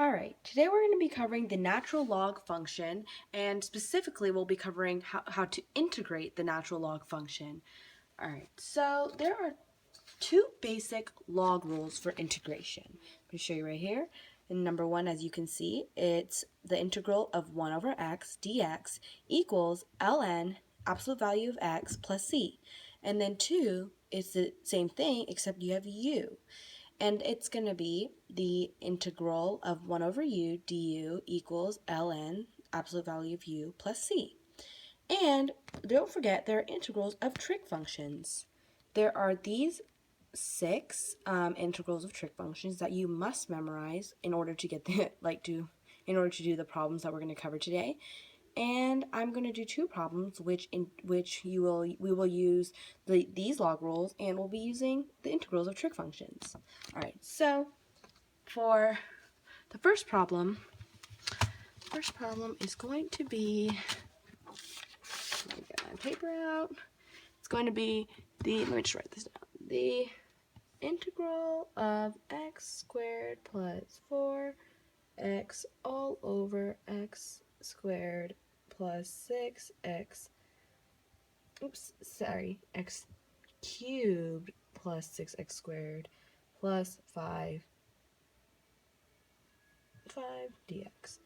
Alright, today we're going to be covering the natural log function, and specifically we'll be covering how to integrate the natural log function. Alright, so there are two basic log rules for integration. I'm going to show you right here. And number one, as you can see, it's the integral of 1 over x dx equals ln absolute value of x plus c. And then two, it's the same thing except you have u. And it's going to be the integral of 1 over u du equals ln absolute value of u plus c. And don't forget there are integrals of trig functions. There are these six integrals of trig functions that you must memorize in order to get the in order to do the problems that we're going to cover today. And I'm going to do two problems we will use these log rules, and we'll be using the integrals of trig functions. All right, so for the first problem is going to be, let me get my paper out. It's going to be let me just write this down. The integral of x squared plus 4x all over x squared plus 6x, x cubed plus 6x squared plus 5 dx.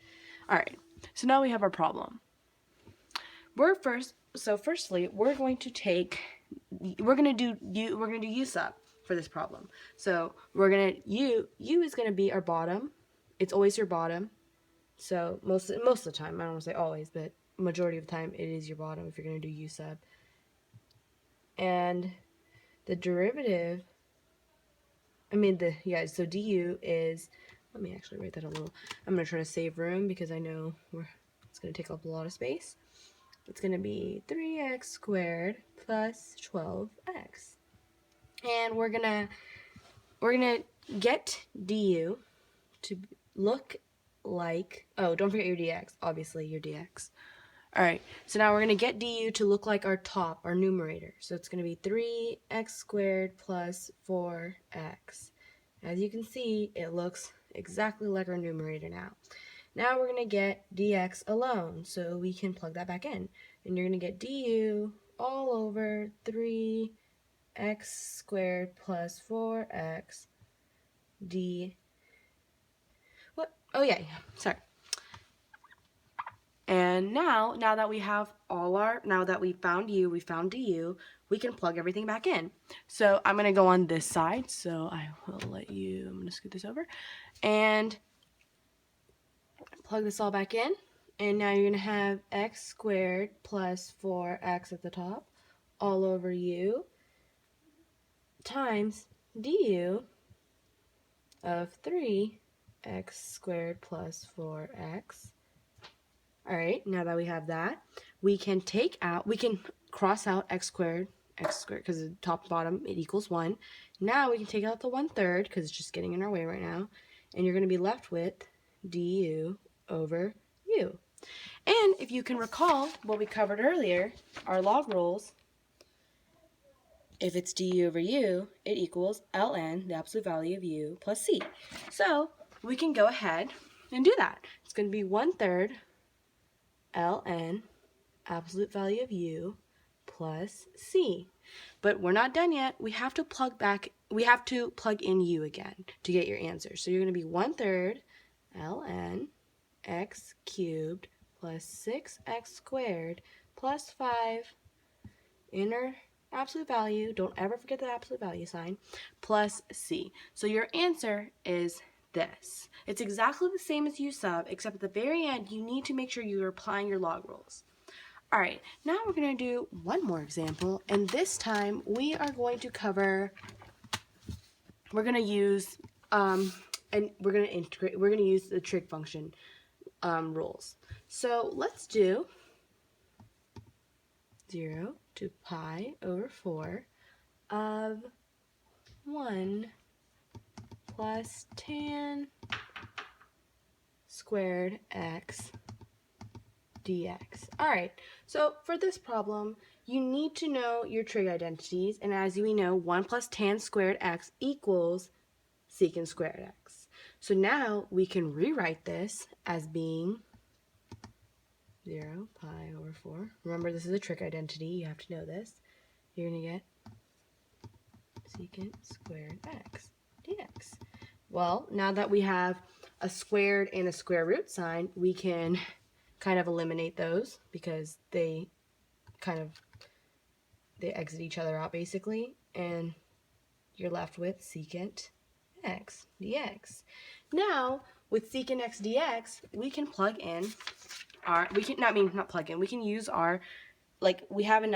Alright, so now we have our problem. Firstly, we're going to do u sub for this problem. So u is going to be our bottom. It's always your bottom. So most of the time, I don't want to say always, but majority of the time it is your bottom if you're going to do u sub. And the derivative, so du is, let me actually write that a little. I'm going to try to save room because I know it's going to take up a lot of space. It's going to be 3x squared plus 12x. And we're going to get du to look like, oh, don't forget your dx, obviously your dx. Alright, so now we're going to get du to look like our top, our numerator. So it's going to be 3x squared plus 4x. As you can see, it looks exactly like our numerator now. Now we're going to get dx alone, so we can plug that back in. And you're going to get du all over 3x squared plus 4x sorry. And now that we have now that we found du, we can plug everything back in. So I'm going to go on this side, so I'm going to scoot this over and plug this all back in. And now you're going to have x squared plus 4x at the top all over u times du of 3x squared plus 4x. Alright, now that we have that, we can cross out x squared, because the top and bottom, it equals 1. Now we can take out the 1/3, because it's just getting in our way right now, and you're going to be left with du over u. And if you can recall what we covered earlier, our log rules, if it's du over u, it equals ln, the absolute value of u, plus c. So we can go ahead and do that. It's going to be 1/3 ln absolute value of u plus c. But we're not done yet. We have to plug in u again to get your answer. So you're going to be 1/3 ln x cubed plus 6x squared plus 5 inner absolute value, don't ever forget the absolute value sign, plus c. So your answer is this. It's exactly the same as u sub, except at the very end you need to make sure you're applying your log rules. Alright, now we're going to do one more example, and this time we are going to cover, we're going to use the trig function rules. So let's do 0 to pi over 4 of 1 plus tan squared x dx. Alright, so for this problem, you need to know your trig identities, and as we know, 1 plus tan squared x equals secant squared x. So now we can rewrite this as being 0 pi over 4. Remember, this is a trig identity. You have to know this. You're going to get secant squared x dx. Well, now that we have a squared and a square root sign, we can kind of eliminate those because they exit each other out basically, and you're left with secant x dx. Now, with secant x dx, we can plug in our, we can use our, like, we have it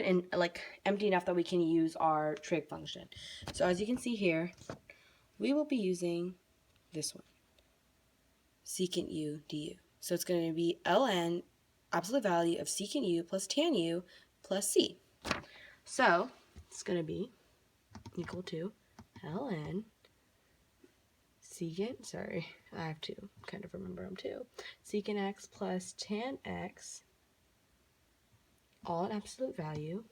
in, like, empty enough that we can use our trig function. So as you can see here, we will be using this one, secant u du. So it's going to be ln absolute value of secant u plus tan u plus c. So it's going to be equal to ln secant, sorry, I have to kind of remember them too, secant x plus tan x, all in absolute value.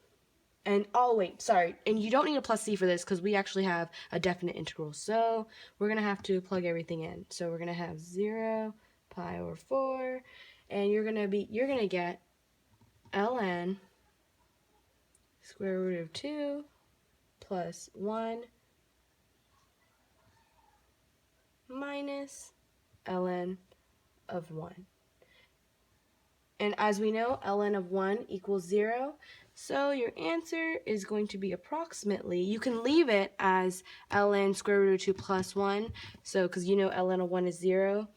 And, oh wait, sorry, and you don't need a plus c for this because we actually have a definite integral, so we're going to have to plug everything in. So we're going to have 0 pi over 4, and you're going to get ln square root of 2 plus 1 minus ln of 1. And as we know, ln of 1 equals 0, so your answer is going to be approximately, you can leave it as ln square root of 2 plus 1, so because you know ln of 1 is 0,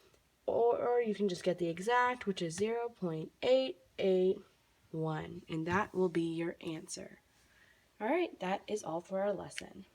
or you can just get the exact, which is 0.881, and that will be your answer. All right, that is all for our lesson.